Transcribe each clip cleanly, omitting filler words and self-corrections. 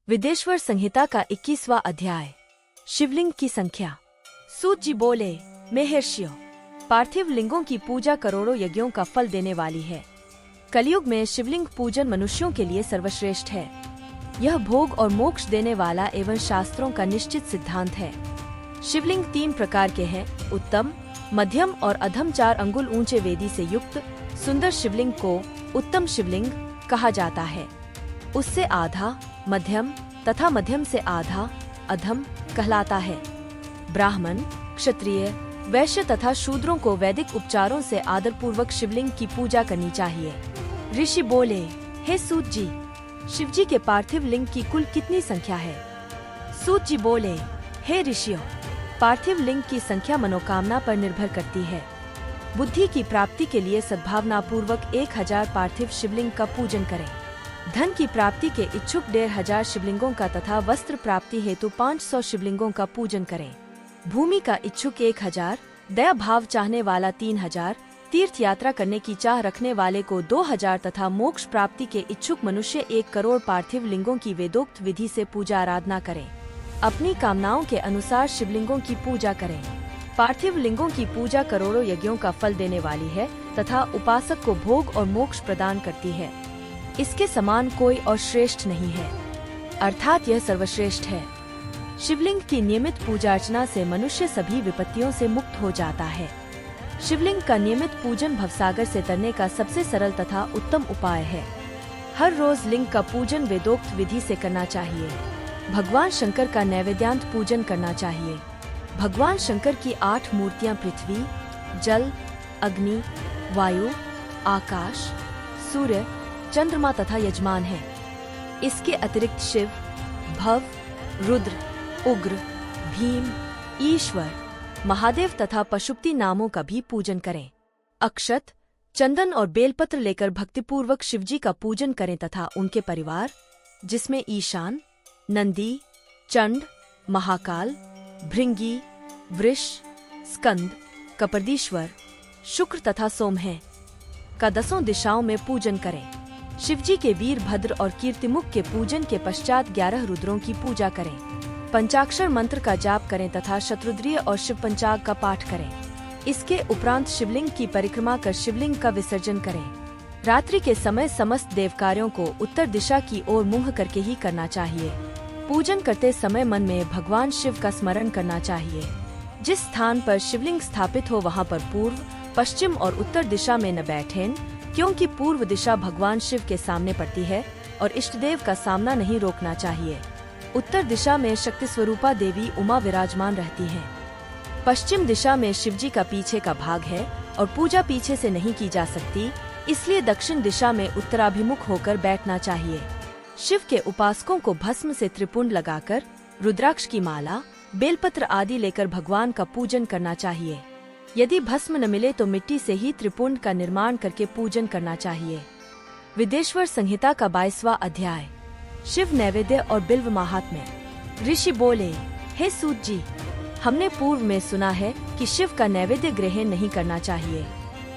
विदेश्वर संहिता का 21वां अध्याय। शिवलिंग की संख्या। सूत जी बोले, महर्षियों, पार्थिव लिंगों की पूजा करोड़ों यज्ञों का फल देने वाली है। कलयुग में शिवलिंग पूजन मनुष्यों के लिए सर्वश्रेष्ठ है। यह भोग और मोक्ष देने वाला एवं शास्त्रों का निश्चित सिद्धांत है। शिवलिंग 3 प्रकार के हैं, उत्तम, मध्यम और अधम। 4 अंगुल ऊंचे वेदी से युक्त सुंदर शिवलिंग को उत्तम शिवलिंग कहा जाता है। उससे आधा मध्यम तथा मध्यम से आधा अधम कहलाता है। ब्राह्मण, क्षत्रिय, वैश्य तथा शूद्रों को वैदिक उपचारों से आदर पूर्वक शिवलिंग की पूजा करनी चाहिए। ऋषि बोले, हे सूत जी, शिव जी के पार्थिव लिंग की कुल कितनी संख्या है? सूत जी बोले, हे ऋषियों, पार्थिव लिंग की संख्या मनोकामना पर निर्भर करती है। बुद्धि की प्राप्ति के लिए सद्भावना पूर्वक 1000 पार्थिव शिवलिंग का पूजन करें। धन की प्राप्ति के इच्छुक 1500 शिवलिंगों का तथा वस्त्र प्राप्ति हेतु 500 शिवलिंगों का पूजन करें। भूमि का इच्छुक 1000, दया भाव चाहने वाला 3000, तीर्थ यात्रा करने की चाह रखने वाले को 2000 तथा मोक्ष प्राप्ति के इच्छुक मनुष्य 1 करोड़ पार्थिव लिंगों की वेदोक्त विधि से पूजा आराधना करें। अपनी कामनाओं के अनुसार शिवलिंगों की पूजा करें। पार्थिव लिंगों की पूजा करोड़ों यज्ञों का फल देने वाली है तथा उपासक को भोग और मोक्ष प्रदान करती है। इसके समान कोई और श्रेष्ठ नहीं है, अर्थात यह सर्वश्रेष्ठ है। शिवलिंग की नियमित पूजा अर्चना से मनुष्य सभी विपत्तियों से मुक्त हो जाता है। शिवलिंग का नियमित पूजन भवसागर से तरने का सबसे सरल तथा उत्तम उपाय है। हर रोज लिंग का पूजन वेदोक्त विधि से करना चाहिए। भगवान शंकर का नैवेद्यांत पूजन करना चाहिए। भगवान शंकर की 8 मूर्तियां पृथ्वी, जल, अग्नि, वायु, आकाश, सूर्य, चंद्रमा तथा यजमान है। इसके अतिरिक्त शिव, भव, रुद्र, उग्र, भीम, ईश्वर, महादेव तथा पशुपति नामों का भी पूजन करें। अक्षत, चंदन और बेलपत्र लेकर भक्तिपूर्वक शिवजी का पूजन करें तथा उनके परिवार, जिसमें ईशान, नंदी, चंड, महाकाल, भृंगी, वृष, स्कंद, कपर्दीश्वर, शुक्र तथा सोम हैं, का 10 दिशाओं में पूजन करें। शिवजी के वीरभद्र और कीर्तिमुख के पूजन के पश्चात 11 रुद्रों की पूजा करें। पंचाक्षर मंत्र का जाप करें तथा शत्रुद्रीय और शिव पंचाग का पाठ करें। इसके उपरांत शिवलिंग की परिक्रमा कर शिवलिंग का विसर्जन करें। रात्रि के समय समस्त देव कार्यों को उत्तर दिशा की ओर मुंह करके ही करना चाहिए। पूजन करते समय मन में भगवान शिव का स्मरण करना चाहिए। जिस स्थान पर शिवलिंग स्थापित हो वहाँ पर पूर्व, पश्चिम और उत्तर दिशा में न बैठें, क्योंकि पूर्व दिशा भगवान शिव के सामने पड़ती है और इष्टदेव का सामना नहीं रोकना चाहिए। उत्तर दिशा में शक्ति स्वरूपा देवी उमा विराजमान रहती हैं। पश्चिम दिशा में शिवजी का पीछे का भाग है और पूजा पीछे से नहीं की जा सकती, इसलिए दक्षिण दिशा में उत्तराभिमुख होकर बैठना चाहिए। शिव के उपासकों को भस्म से त्रिपुंड लगाकर, रुद्राक्ष की माला, बेलपत्र आदि लेकर भगवान का पूजन करना चाहिए। यदि भस्म न मिले तो मिट्टी से ही त्रिपुंड का निर्माण करके पूजन करना चाहिए। विदेश्वर संहिता का 22वां अध्याय। शिव नैवेद्य और बिल्व महात्म्य। ऋषि बोले, हे सूत जी, हमने पूर्व में सुना है कि शिव का नैवेद्य ग्रहण नहीं करना चाहिए।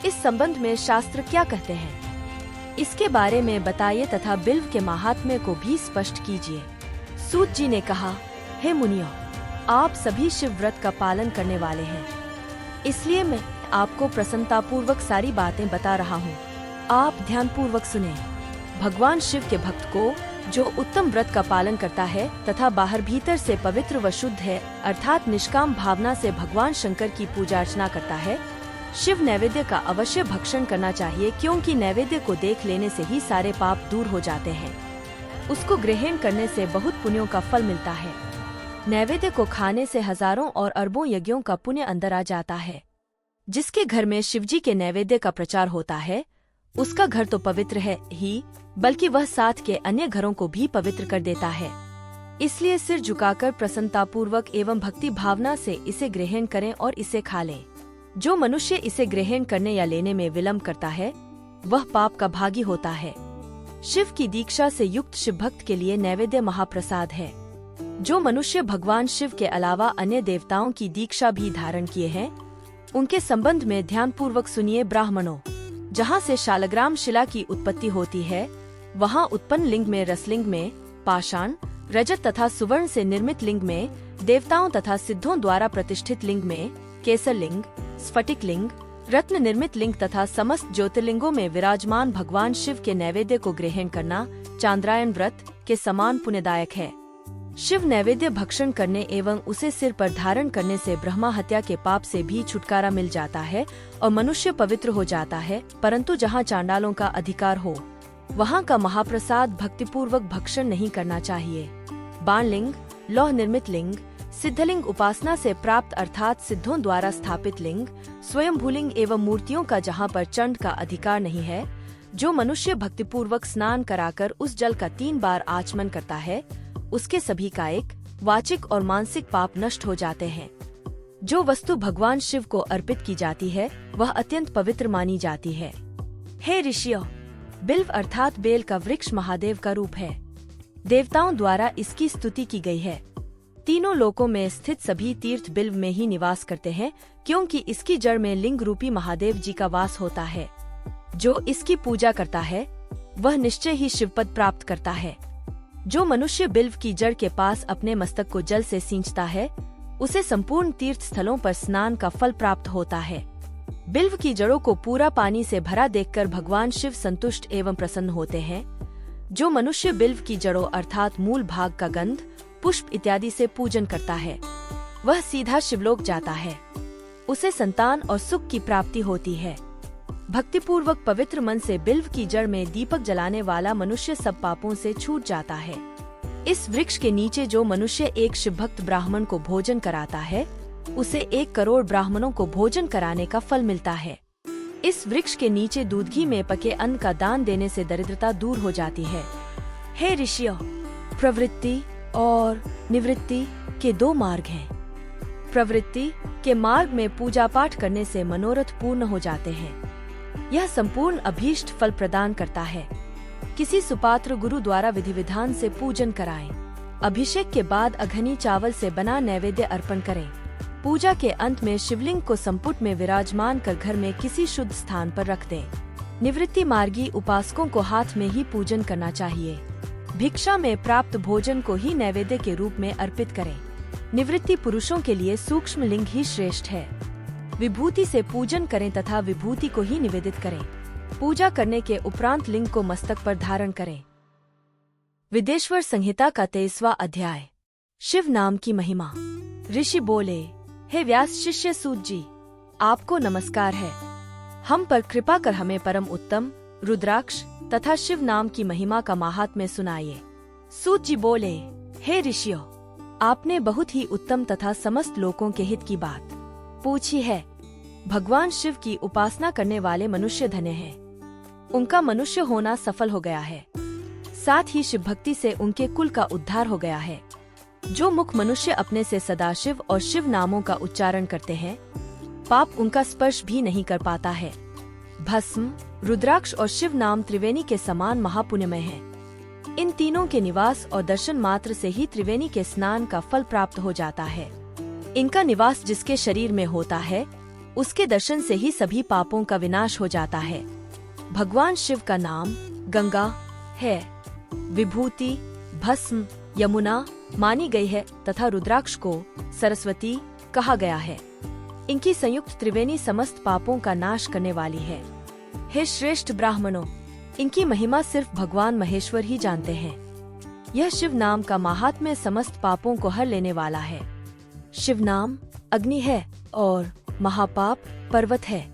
इस संबंध में शास्त्र क्या कहते हैं, इसके बारे में बताइए तथा बिल्व के महात्म्य को भी स्पष्ट कीजिए। सूत जी ने कहा, हे मुनियों, आप सभी शिव व्रत का पालन करने वाले हैं, इसलिए मैं आपको प्रसन्नतापूर्वक सारी बातें बता रहा हूँ। आप ध्यान पूर्वक सुने। भगवान शिव के भक्त को, जो उत्तम व्रत का पालन करता है तथा बाहर भीतर से पवित्र व शुद्ध है, अर्थात निष्काम भावना से भगवान शंकर की पूजा अर्चना करता है, शिव नैवेद्य का अवश्य भक्षण करना चाहिए, क्योंकि नैवेद्य को देख लेने से ही सारे पाप दूर हो जाते हैं। उसको ग्रहण करने से बहुत पुण्यों का फल मिलता है। नैवेद्य को खाने से हजारों और अरबों यज्ञों का पुण्य अंदर आ जाता है। जिसके घर में शिवजी के नैवेद्य का प्रचार होता है, उसका घर तो पवित्र है ही, बल्कि वह साथ के अन्य घरों को भी पवित्र कर देता है। इसलिए सिर झुकाकर प्रसन्नतापूर्वक एवं भक्ति भावना से इसे ग्रहण करें और इसे खा लें। जो मनुष्य इसे ग्रहण करने या लेने में विलम्ब करता है, वह पाप का भागी होता है। शिव की दीक्षा से युक्त शिव भक्त के लिए नैवेद्य महाप्रसाद है। जो मनुष्य भगवान शिव के अलावा अन्य देवताओं की दीक्षा भी धारण किए हैं, उनके संबंध में ध्यान पूर्वक सुनिए। ब्राह्मणों, जहाँ से शालग्राम शिला की उत्पत्ति होती है, वहाँ उत्पन्न लिंग में रसलिंग में पाषाण, रजत तथा सुवर्ण से निर्मित लिंग में देवताओं तथा सिद्धों द्वारा प्रतिष्ठित लिंग में केसर लिंग, स्फटिक लिंग, रत्न निर्मित लिंग तथा समस्त ज्योतिर्लिंगों में विराजमान भगवान शिव के नैवेद्य को ग्रहण करना चांद्रायन व्रत के समान पुण्यदायक है। शिव नैवेद्य भक्षण करने एवं उसे सिर पर धारण करने से ब्रह्मा हत्या के पाप से भी छुटकारा मिल जाता है और मनुष्य पवित्र हो जाता है। परंतु जहाँ चांडालों का अधिकार हो, वहाँ का महाप्रसाद भक्तिपूर्वक भक्षण नहीं करना चाहिए। बाणलिंग, लौह निर्मित लिंग, सिद्धलिंग उपासना से प्राप्त अर्थात सिद्धों द्वारा स्थापित लिंग, स्वयंभूलिंग एवं मूर्तियों का जहाँ पर चंड का अधिकार नहीं है, जो मनुष्य भक्तिपूर्वक स्नान कराकर उस जल का 3 बार आचमन करता है, उसके सभी कायिक, वाचिक और मानसिक पाप नष्ट हो जाते हैं। जो वस्तु भगवान शिव को अर्पित की जाती है वह अत्यंत पवित्र मानी जाती है। हे ऋषियों, बिल्व अर्थात बेल का वृक्ष महादेव का रूप है। देवताओं द्वारा इसकी स्तुति की गई है। तीनों लोकों में स्थित सभी तीर्थ बिल्व में ही निवास करते हैं, क्योंकि इसकी जड़ में लिंग रूपी महादेव जी का वास होता है। जो इसकी पूजा करता है वह निश्चय ही शिवपद प्राप्त करता है। जो मनुष्य बिल्व की जड़ के पास अपने मस्तक को जल से सींचता है, उसे संपूर्ण तीर्थ स्थलों पर स्नान का फल प्राप्त होता है। बिल्व की जड़ों को पूरा पानी से भरा देखकर भगवान शिव संतुष्ट एवं प्रसन्न होते हैं। जो मनुष्य बिल्व की जड़ों अर्थात मूल भाग का गंध, पुष्प इत्यादि से पूजन करता है, वह सीधा शिवलोक जाता है। उसे संतान और सुख की प्राप्ति होती है। भक्तिपूर्वक पवित्र मन से बिल्व की जड़ में दीपक जलाने वाला मनुष्य सब पापों से छूट जाता है। इस वृक्ष के नीचे जो मनुष्य एक शिवभक्त ब्राह्मण को भोजन कराता है, उसे 1 करोड़ ब्राह्मणों को भोजन कराने का फल मिलता है। इस वृक्ष के नीचे दूध घी में पके अन्न का दान देने से दरिद्रता दूर हो जाती है। हे ऋषियों, प्रवृत्ति और निवृत्ति के 2 मार्ग हैं। प्रवृत्ति के मार्ग में पूजा पाठ करने से मनोरथ पूर्ण हो जाते हैं। यह संपूर्ण अभीष्ट फल प्रदान करता है। किसी सुपात्र गुरु द्वारा विधि विधान से पूजन कराएं। अभिषेक के बाद अघनी चावल से बना नैवेद्य अर्पण करें। पूजा के अंत में शिवलिंग को संपुट में विराजमान कर घर में किसी शुद्ध स्थान पर रख दें। निवृत्ति मार्गी उपासकों को हाथ में ही पूजन करना चाहिए। भिक्षा में प्राप्त भोजन को ही नैवेद्य के रूप में अर्पित करें। निवृत्ति पुरुषों के लिए सूक्ष्म लिंग ही श्रेष्ठ है। विभूति से पूजन करें तथा विभूति को ही निवेदित करें। पूजा करने के उपरांत लिंग को मस्तक पर धारण करें। विदेश्वर संहिता का 23वां अध्याय। शिव नाम की महिमा। ऋषि बोले, हे व्यास शिष्य सूत जी, आपको नमस्कार है। हम पर कृपा कर हमें परम उत्तम रुद्राक्ष तथा शिव नाम की महिमा का महात्म्य सुनाइए। सूत जी बोले, हे ऋषियों, आपने बहुत ही उत्तम तथा समस्त लोकों के हित की बात पूछी है। भगवान शिव की उपासना करने वाले मनुष्य धन्य हैं। उनका मनुष्य होना सफल हो गया है। साथ ही शिव भक्ति से उनके कुल का उद्धार हो गया है। जो मुख मनुष्य अपने से सदाशिव और शिव नामों का उच्चारण करते हैं, पाप उनका स्पर्श भी नहीं कर पाता है। भस्म, रुद्राक्ष और शिव नाम त्रिवेणी के समान महापुण्यमय है। इन तीनों के निवास और दर्शन मात्र से ही त्रिवेणी के स्नान का फल प्राप्त हो जाता है। इनका निवास जिसके शरीर में होता है, उसके दर्शन से ही सभी पापों का विनाश हो जाता है। भगवान शिव का नाम गंगा है, विभूति, भस्म, यमुना मानी गई है तथा रुद्राक्ष को सरस्वती कहा गया है। इनकी संयुक्त त्रिवेणी समस्त पापों का नाश करने वाली है। हे श्रेष्ठ ब्राह्मणों, इनकी महिमा सिर्फ भगवान महेश्वर ही जानते हैं। यह शिव नाम का महात्म्य समस्त पापों को हर लेने वाला है। शिव नाम अग्नि है और महापाप पर्वत है।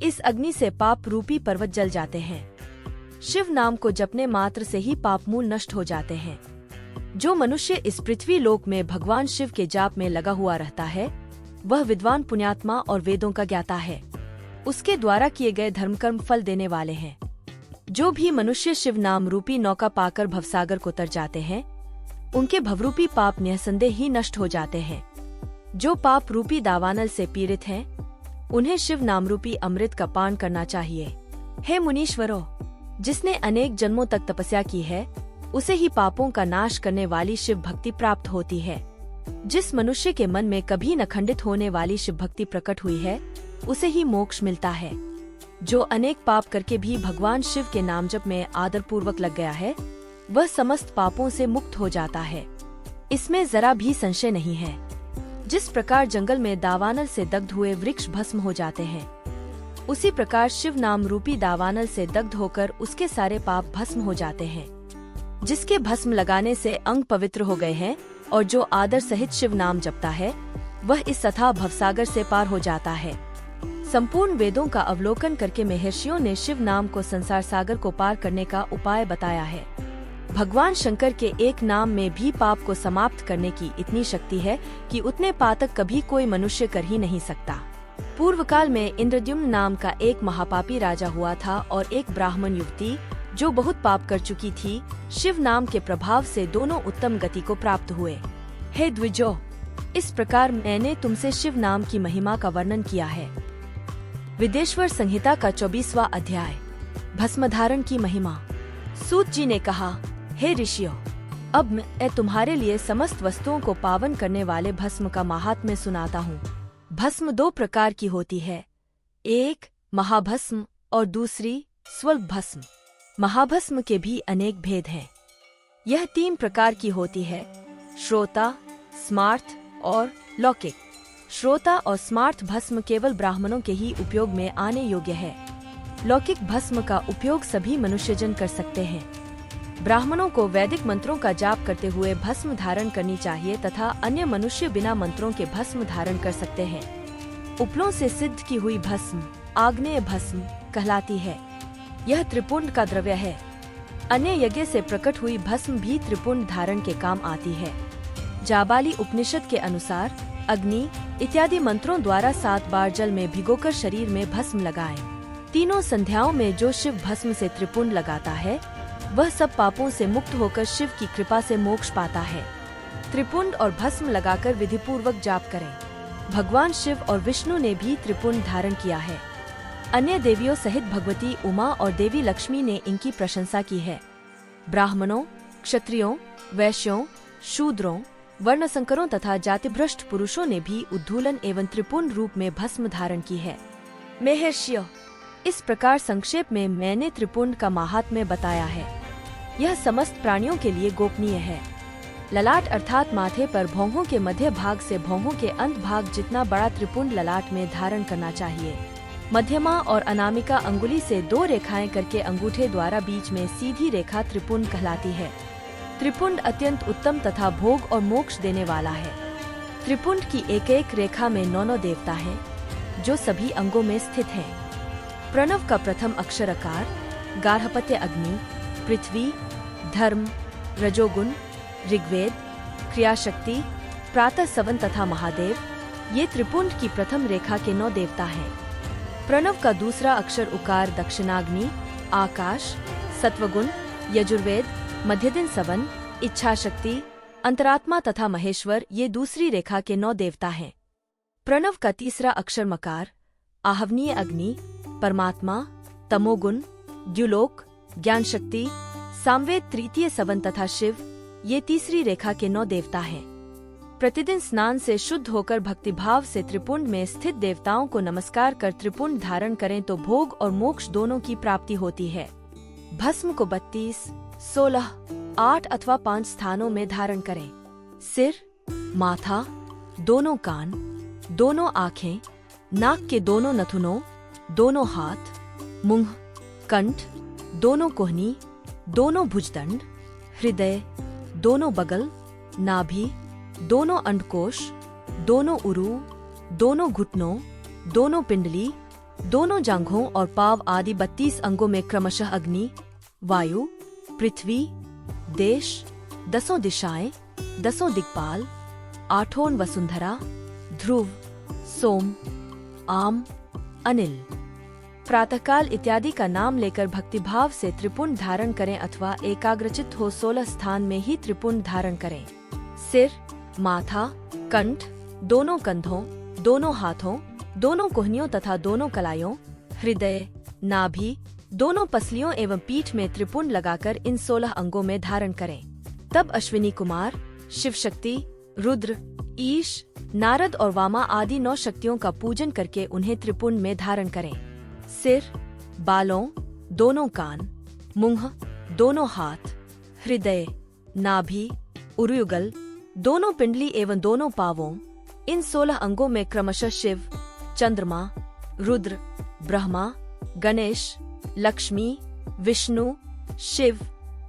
इस अग्नि से पाप रूपी पर्वत जल जाते हैं। शिव नाम को जपने मात्र से ही पाप मूल नष्ट हो जाते हैं। जो मनुष्य इस पृथ्वी लोक में भगवान शिव के जाप में लगा हुआ रहता है, वह विद्वान पुण्यात्मा और वेदों का ज्ञाता है। उसके द्वारा किए गए धर्मकर्म फल देने वाले हैं। जो भी मनुष्य शिव नाम रूपी नौका पाकर भवसागर को तर जाते हैं, उनके भवरूपी पाप निःसंदेह ही नष्ट हो जाते हैं। जो पाप रूपी दावानल से पीड़ित हैं, उन्हें शिव नाम रूपी अमृत का पान करना चाहिए। हे मुनीश्वरों, जिसने अनेक जन्मों तक तपस्या की है, उसे ही पापों का नाश करने वाली शिव भक्ति प्राप्त होती है। जिस मनुष्य के मन में कभी न खंडित होने वाली शिव भक्ति प्रकट हुई है, उसे ही मोक्ष मिलता है। जो अनेक पाप करके भी भगवान शिव के नाम जप में आदर पूर्वक लग गया है, वह समस्त पापों से मुक्त हो जाता है। इसमें जरा भी संशय नहीं है। जिस प्रकार जंगल में दावानल से दग्ध हुए वृक्ष भस्म हो जाते हैं, उसी प्रकार शिव नाम रूपी दावानल से दग्ध होकर उसके सारे पाप भस्म हो जाते हैं। जिसके भस्म लगाने से अंग पवित्र हो गए हैं और जो आदर सहित शिव नाम जपता है, वह इस अथाह भवसागर से पार हो जाता है। संपूर्ण वेदों का अवलोकन करके महर्षियों ने शिव नाम को संसार सागर को पार करने का उपाय बताया है। भगवान शंकर के एक नाम में भी पाप को समाप्त करने की इतनी शक्ति है कि उतने पातक कभी कोई मनुष्य कर ही नहीं सकता। पूर्व काल में इंद्रद्युम्न नाम का एक महापापी राजा हुआ था और एक ब्राह्मण युवती जो बहुत पाप कर चुकी थी, शिव नाम के प्रभाव से दोनों उत्तम गति को प्राप्त हुए। हे द्विजो, इस प्रकार मैंने तुमसे शिव नाम की महिमा का वर्णन किया है। विदेश्वर संहिता का 24वां अध्याय, भस्म धारण की महिमा। सूत जी ने कहा, हे ऋषियों, अब मैं तुम्हारे लिए समस्त वस्तुओं को पावन करने वाले भस्म का महात्म्य सुनाता हूँ। भस्म 2 प्रकार की होती है, एक महाभस्म और दूसरी स्वल्प भस्म। महाभस्म के भी अनेक भेद हैं। यह 3 प्रकार की होती है, श्रोता, स्मार्थ और लौकिक। श्रोता और स्मार्थ भस्म केवल ब्राह्मणों के ही उपयोग में आने योग्य है। लौकिक भस्म का उपयोग सभी मनुष्यजन कर सकते हैं। ब्राह्मणों को वैदिक मंत्रों का जाप करते हुए भस्म धारण करनी चाहिए तथा अन्य मनुष्य बिना मंत्रों के भस्म धारण कर सकते हैं। उपलों से सिद्ध की हुई भस्म आग्नेय भस्म कहलाती है। यह त्रिपुंड का द्रव्य है। अन्य यज्ञ से प्रकट हुई भस्म भी त्रिपुंड धारण के काम आती है। जाबाली उपनिषद के अनुसार अग्नि इत्यादि मंत्रों द्वारा 7 बार जल में भिगोकर शरीर में भस्म लगाएं। तीनों संध्याओं में जो शिव भस्म से त्रिपुंड लगाता है, वह सब पापों से मुक्त होकर शिव की कृपा से मोक्ष पाता है। त्रिपुंड और भस्म लगाकर विधि पूर्वक जाप करें। भगवान शिव और विष्णु ने भी त्रिपुंड धारण किया है। अन्य देवियों सहित भगवती उमा और देवी लक्ष्मी ने इनकी प्रशंसा की है। ब्राह्मणों, क्षत्रियों, वैश्यों, शूद्रों, वर्णसंकरों तथा जातिभ्रष्ट पुरुषों ने भी उद्धूलन एवं त्रिपुंड रूप में भस्म धारण की है। महर्षियों, इस प्रकार संक्षेप में मैंने त्रिपुंड का महात्म्य बताया है। यह समस्त प्राणियों के लिए गोपनीय है। ललाट अर्थात माथे पर भौहों के मध्य भाग से भौहों के अंत भाग जितना बड़ा त्रिपुंड ललाट में धारण करना चाहिए। मध्यमा और अनामिका अंगुली से 2 रेखाएं करके अंगूठे द्वारा बीच में सीधी रेखा त्रिपुंड कहलाती है। त्रिपुंड अत्यंत उत्तम तथा भोग और मोक्ष देने वाला है। त्रिपुंड की एक एक रेखा में 9 देवता हैं, जो सभी अंगों में स्थित हैं। प्रणव का प्रथम अक्षर अकार, गार्हपत्य अग्नि, पृथ्वी, धर्म, रजोगुण, ऋग्वेद, क्रियाशक्ति, प्रातः सवन तथा महादेव, ये त्रिपुंड की प्रथम रेखा के 9 देवता हैं। प्रणव का दूसरा अक्षर उकार, दक्षिणाग्नि, आकाश, सत्वगुण, यजुर्वेद, मध्यदिन सवन, इच्छा शक्ति, अंतरात्मा तथा महेश्वर, ये दूसरी रेखा के 9 देवता हैं। प्रणव का तीसरा अक्षर मकार, आहवनीय अग्नि, परमात्मा, तमोगुण, द्युलोक, ज्ञान शक्ति, सामवेद, तृतीय सवन तथा शिव, ये तीसरी रेखा के 9 देवता हैं। प्रतिदिन स्नान से शुद्ध होकर भक्तिभाव से त्रिपुंड में स्थित देवताओं को नमस्कार कर त्रिपुंड धारण करें तो भोग और मोक्ष दोनों की प्राप्ति होती है। भस्म को 32, 16, 8 अथवा 5 स्थानों में धारण करें। सिर, माथा, दोनों कान, दोनों आँखें, नाक के दोनों नथुनों, दोनों हाथ, मुंह, कंठ, दोनों कोहनी, दोनों भुजदंड, हृदय, दोनों बगल, नाभि, दोनों अंडकोश, दोनों उरु, दोनों घुटनों, दोनों पिंडली, दोनों जांघों और पाव आदि 32 अंगों में क्रमशः अग्नि, वायु, पृथ्वी, देश, 10 दिशाएं, 10 दिक्पाल, 8 वसुंधरा, ध्रुव, सोम, आम, अनिल, प्रातःकाल इत्यादि का नाम लेकर भक्तिभाव से त्रिपुंड धारण करें अथवा एकाग्रचित हो 16 स्थान में ही त्रिपुंड धारण करें। सिर, माथा, कंठ, दोनों कंधों, दोनों हाथों, दोनों कोहनियों तथा दोनों कलायों, हृदय, नाभि, दोनों पसलियों एवं पीठ में त्रिपुंड लगाकर इन 16 अंगों में धारण करें। तब अश्विनी कुमार, शिव शक्ति, रुद्र, ईश, नारद और वामा आदि 9 शक्तियों का पूजन करके उन्हें त्रिपुंड में धारण करें। सिर, बालों, दोनों कान, मुंह, दोनों हाथ, हृदय, नाभि, उरुयुगल, दोनों पिंडली एवं दोनों पावों, इन 16 अंगों में क्रमशः शिव, चंद्रमा, रुद्र, ब्रह्मा, गणेश, लक्ष्मी, विष्णु, शिव,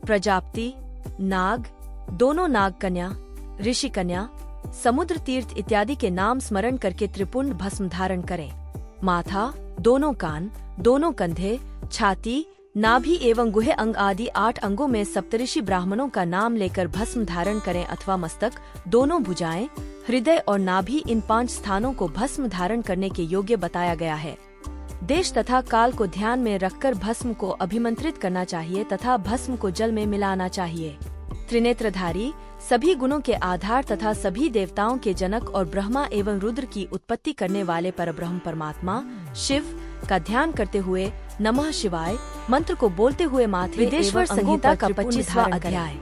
प्रजापति, नाग, दोनों नाग कन्या, ऋषि कन्या, समुद्र तीर्थ इत्यादि के नाम स्मरण करके त्रिपुंड भस्म धारण करें। माथा, दोनों कान, दोनों कंधे, छाती, नाभि एवं गुहे अंग आदि 8 अंगों में सप्तऋषि ब्राह्मणों का नाम लेकर भस्म धारण करें अथवा मस्तक, दोनों भुजाएं, हृदय और नाभि, इन 5 स्थानों को भस्म धारण करने के योग्य बताया गया है। देश तथा काल को ध्यान में रखकर भस्म को अभिमंत्रित करना चाहिए तथा भस्म को जल में मिलाना चाहिए। त्रिनेत्रधारी, सभी गुणों के आधार तथा सभी देवताओं के जनक और ब्रह्मा एवं रुद्र की उत्पत्ति करने वाले परब्रह्म परमात्मा शिव का ध्यान करते हुए नमः शिवाय मंत्र को बोलते हुए माथे विदेश्वर संहिता का 25वां अध्याय।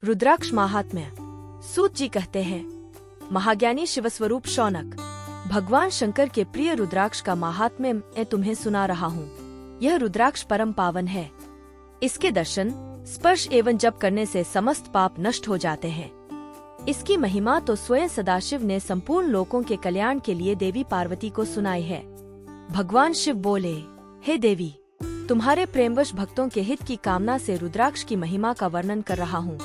रुद्राक्ष महात्म्य। सूत जी कहते हैं, महाज्ञानी शिवस्वरूप शौनक, भगवान शंकर के प्रिय रुद्राक्ष का महात्म्य मैं तुम्हें सुना रहा हूँ। यह रुद्राक्ष परम पावन है। इसके दर्शन, स्पर्श एवं जप करने से समस्त पाप नष्ट हो जाते हैं। इसकी महिमा तो स्वयं सदाशिव ने संपूर्ण लोकों के कल्याण के लिए देवी पार्वती को सुनाई है। भगवान शिव बोले, हे देवी, तुम्हारे प्रेमवश भक्तों के हित की कामना से रुद्राक्ष की महिमा का वर्णन कर रहा हूँ।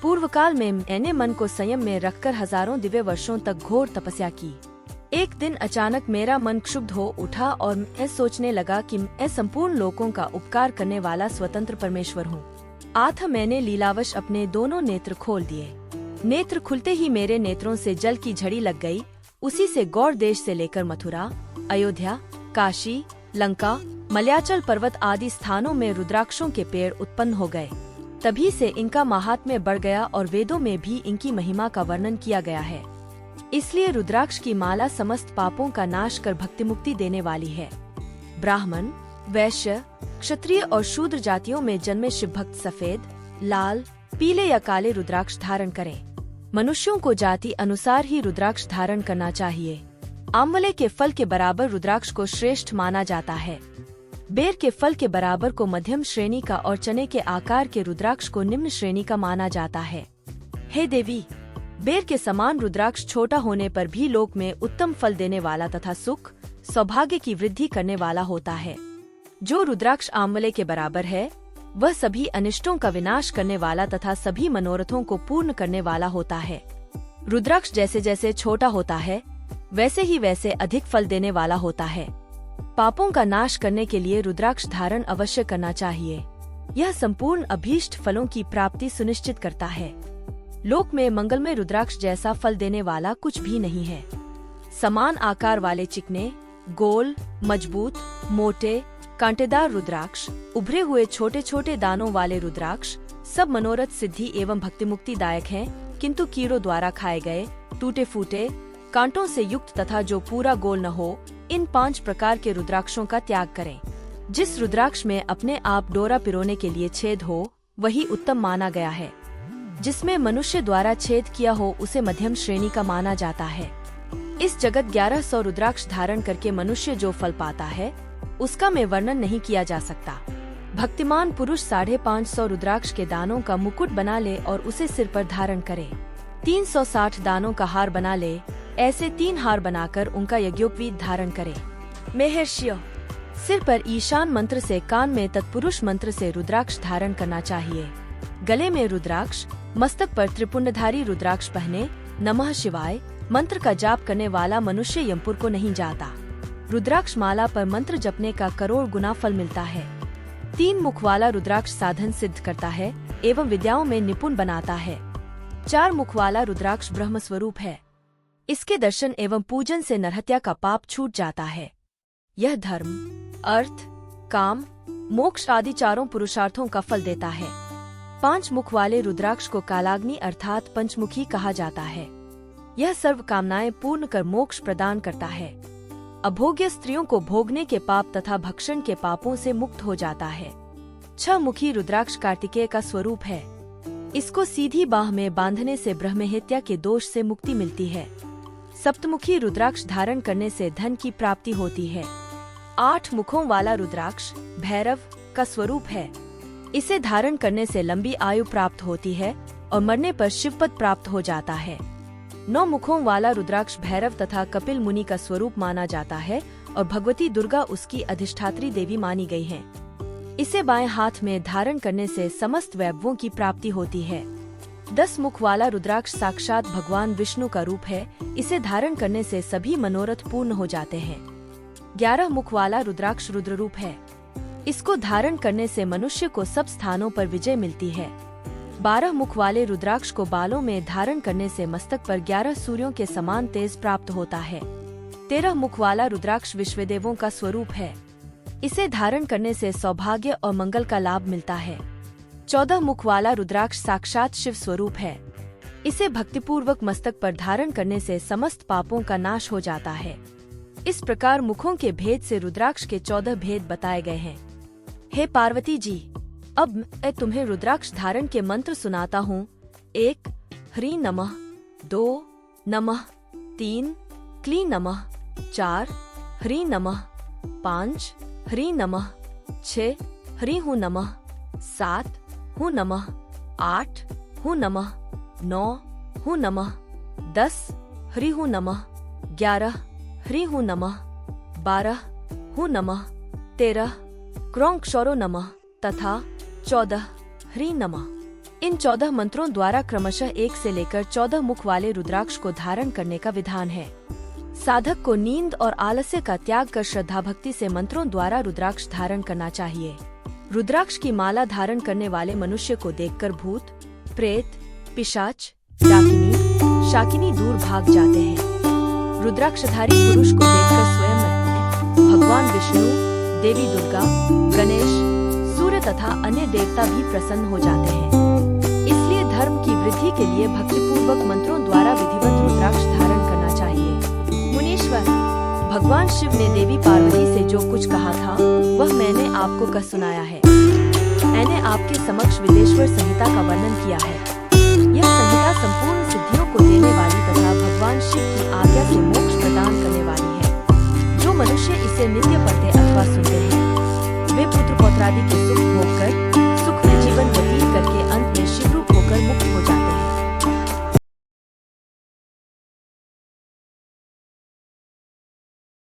पूर्व काल में मैंने मन को संयम में रखकर हजारों दिव्य वर्षों तक घोर तपस्या की। एक दिन अचानक मेरा मन क्षुब्ध हो उठा और मैं सोचने लगा कि मैं संपूर्ण लोकों का उपकार करने वाला स्वतंत्र परमेश्वर हूँ। आथ मैंने लीलावश अपने दोनों नेत्र खोल दिए। नेत्र खुलते ही मेरे नेत्रों से जल की झड़ी लग गई। उसी से गौड़ देश से लेकर मथुरा, अयोध्या, काशी, लंका, मलयाचल पर्वत आदि स्थानों में रुद्राक्षों के पेड़ उत्पन्न हो गए। तभी से इनका महात्म्य बढ़ गया और वेदों में भी इनकी महिमा का वर्णन किया गया है। इसलिए रुद्राक्ष की माला समस्त पापों का नाश कर भक्ति मुक्ति देने वाली है। ब्राह्मण, वैश्य, क्षत्रिय और शूद्र जातियों में जन्मे शिव भक्त सफेद, लाल, पीले या काले रुद्राक्ष धारण करें। मनुष्यों को जाति अनुसार ही रुद्राक्ष धारण करना चाहिए। आंवले के फल के बराबर रुद्राक्ष को श्रेष्ठ माना जाता है। बेर के फल के बराबर को मध्यम श्रेणी का और चने के आकार के रुद्राक्ष को निम्न श्रेणी का माना जाता है। हे देवी, बेर के समान रुद्राक्ष छोटा होने पर भी लोक में उत्तम फल देने वाला तथा सुख, सौभाग्य की वृद्धि करने वाला होता है। जो रुद्राक्ष आंवले के बराबर है, वह सभी अनिष्टों का विनाश करने वाला तथा सभी मनोरथों को पूर्ण करने वाला होता है। रुद्राक्ष जैसे जैसे छोटा होता है, वैसे ही वैसे अधिक फल देने वाला होता है। पापों का नाश करने के लिए रुद्राक्ष धारण अवश्य करना चाहिए। यह संपूर्ण अभीष्ट फलों की प्राप्ति सुनिश्चित करता है। लोक में मंगलमय रुद्राक्ष जैसा फल देने वाला कुछ भी नहीं है। समान आकार वाले चिकने, गोल, मजबूत, मोटे, कांटेदार रुद्राक्ष, उभरे हुए छोटे छोटे दानों वाले रुद्राक्ष सब मनोरथ सिद्धि एवं भक्ति मुक्ति दायक हैं, किंतु कीड़ों द्वारा खाए गए, टूटे फूटे, कांटों से युक्त तथा जो पूरा गोल न हो, इन 5 प्रकार के रुद्राक्षों का त्याग करें। जिस रुद्राक्ष में अपने आप डोरा पिरोने के लिए छेद हो, वही उत्तम माना गया है। जिसमें मनुष्य द्वारा छेद किया हो, उसे मध्यम श्रेणी का माना जाता है। इस जगत 1100 रुद्राक्ष धारण करके मनुष्य जो फल पाता है, उसका में वर्णन नहीं किया जा सकता। भक्तिमान पुरुष 550 रुद्राक्ष के दानों का मुकुट बना ले और उसे सिर पर धारण करे। 360 दानों का हार बना ले, ऐसे 3 हार बनाकर उनका यज्ञोपवीत धारण करे। महर्षियों, सिर पर ईशान मंत्र से, कान में तत्पुरुष मंत्र से रुद्राक्ष धारण करना चाहिए। गले में रुद्राक्ष, मस्तक पर त्रिपुंडधारी रुद्राक्ष पहने नमः शिवाय मंत्र का जाप करने वाला मनुष्य यमपुर को नहीं जाता। रुद्राक्ष माला पर मंत्र जपने का करोड़ गुना फल मिलता है। 3 मुख वाला रुद्राक्ष साधन सिद्ध करता है एवं विद्याओं में निपुण बनाता है। 4 मुख वाला रुद्राक्ष ब्रह्म स्वरूप है। इसके दर्शन एवं पूजन से नरहत्या का पाप छूट जाता है। यह धर्म, अर्थ, काम, मोक्ष आदि 4 पुरुषार्थों का फल देता है। 5 मुख वाले रुद्राक्ष को कालाग्नि अर्थात पंचमुखी कहा जाता है। यह सर्व कामनाएं पूर्ण कर मोक्ष प्रदान करता है। अभोग्य स्त्रियों को भोगने के पाप तथा भक्षण के पापों से मुक्त हो जाता है। 6 मुखी रुद्राक्ष कार्तिकेय का स्वरूप है। इसको सीधी बाह में बांधने से ब्रह्महत्या के दोष से मुक्ति मिलती है। सप्तमुखी रुद्राक्ष धारण करने से धन की प्राप्ति होती है। 8 मुखों वाला रुद्राक्ष भैरव का स्वरूप है। इसे धारण करने से लंबी आयु प्राप्त होती है और मरने पर शिवपद प्राप्त हो जाता है। 9 मुखों वाला रुद्राक्ष भैरव तथा कपिल मुनि का स्वरूप माना जाता है और भगवती दुर्गा उसकी अधिष्ठात्री देवी मानी गई है। इसे बाएं हाथ में धारण करने से समस्त वैभवों की प्राप्ति होती है। 10 मुख वाला रुद्राक्ष साक्षात भगवान विष्णु का रूप है। इसे धारण करने से सभी मनोरथ पूर्ण हो जाते हैं। 11 मुख वाला रुद्राक्ष रुद्र रूप है। इसको धारण करने से मनुष्य को सब स्थानों पर विजय मिलती है। 12 मुख वाले रुद्राक्ष को बालों में धारण करने से मस्तक पर 11 सूर्यों के समान तेज प्राप्त होता है। 13 मुख वाला रुद्राक्ष विश्वदेवों का स्वरूप है। इसे धारण करने से सौभाग्य और मंगल का लाभ मिलता है। 14 मुख वाला रुद्राक्ष साक्षात शिव स्वरूप है। इसे भक्तिपूर्वक मस्तक पर धारण करने से समस्त पापों का नाश हो जाता है। इस प्रकार मुखों के भेद से रुद्राक्ष के 14 भेद बताए गए हैं। हे पार्वती जी, अब मैं तुम्हें रुद्राक्ष धारण के मंत्र सुनाता हूँ। 1 ह्रीं नमः, 2 नमः, 3 क्लीं नमः, 4 ह्रीं नमः, 5 ह्रीं नमः, 6 ह्रीं हूँ नमः, 7 हूँ नमः, 8 हूँ नमः, 9 हूँ नमः, 10 ह्रीं हूँ नमः, 11 ह्रीं हूँ नमः, 12 हूँ नमः, 13 क्रों क्षौरो नमः तथा 14 ह्रीं नमः। इन 14 मंत्रों द्वारा क्रमशः 1 से लेकर 14 मुख वाले रुद्राक्ष को धारण करने का विधान है। साधक को नींद और आलस्य का त्याग कर श्रद्धा भक्ति से मंत्रों द्वारा रुद्राक्ष धारण करना चाहिए। रुद्राक्ष की माला धारण करने वाले मनुष्य को देखकर भूत, प्रेत, पिशाच, डाकिनी, शाकिनी दूर भाग जाते हैं। रुद्राक्षधारी पुरुष को देखकर स्वयं भगवान विष्णु, देवी दुर्गा, गणेश, सूर्य तथा अन्य देवता भी प्रसन्न हो जाते हैं। इसलिए धर्म की वृद्धि के लिए भक्तिपूर्वक मंत्रों द्वारा विधिवत रुद्राक्ष धारण करना चाहिए। मुनीश्वर, भगवान शिव ने देवी पार्वती से जो कुछ कहा था वह मैंने आपको कह सुनाया है। मैंने आपके समक्ष विदेश्वर संहिता का वर्णन किया है। यह संहिता संपूर्ण सिद्धियों को देने वाली तथा भगवान शिव की आज्ञा से मोक्ष प्रदान करने वाली है। जो मनुष्य इसे नित्य पढ़ते अथवा सुनते हैं वे पुत्र पौत्रादि के सुख भोग कर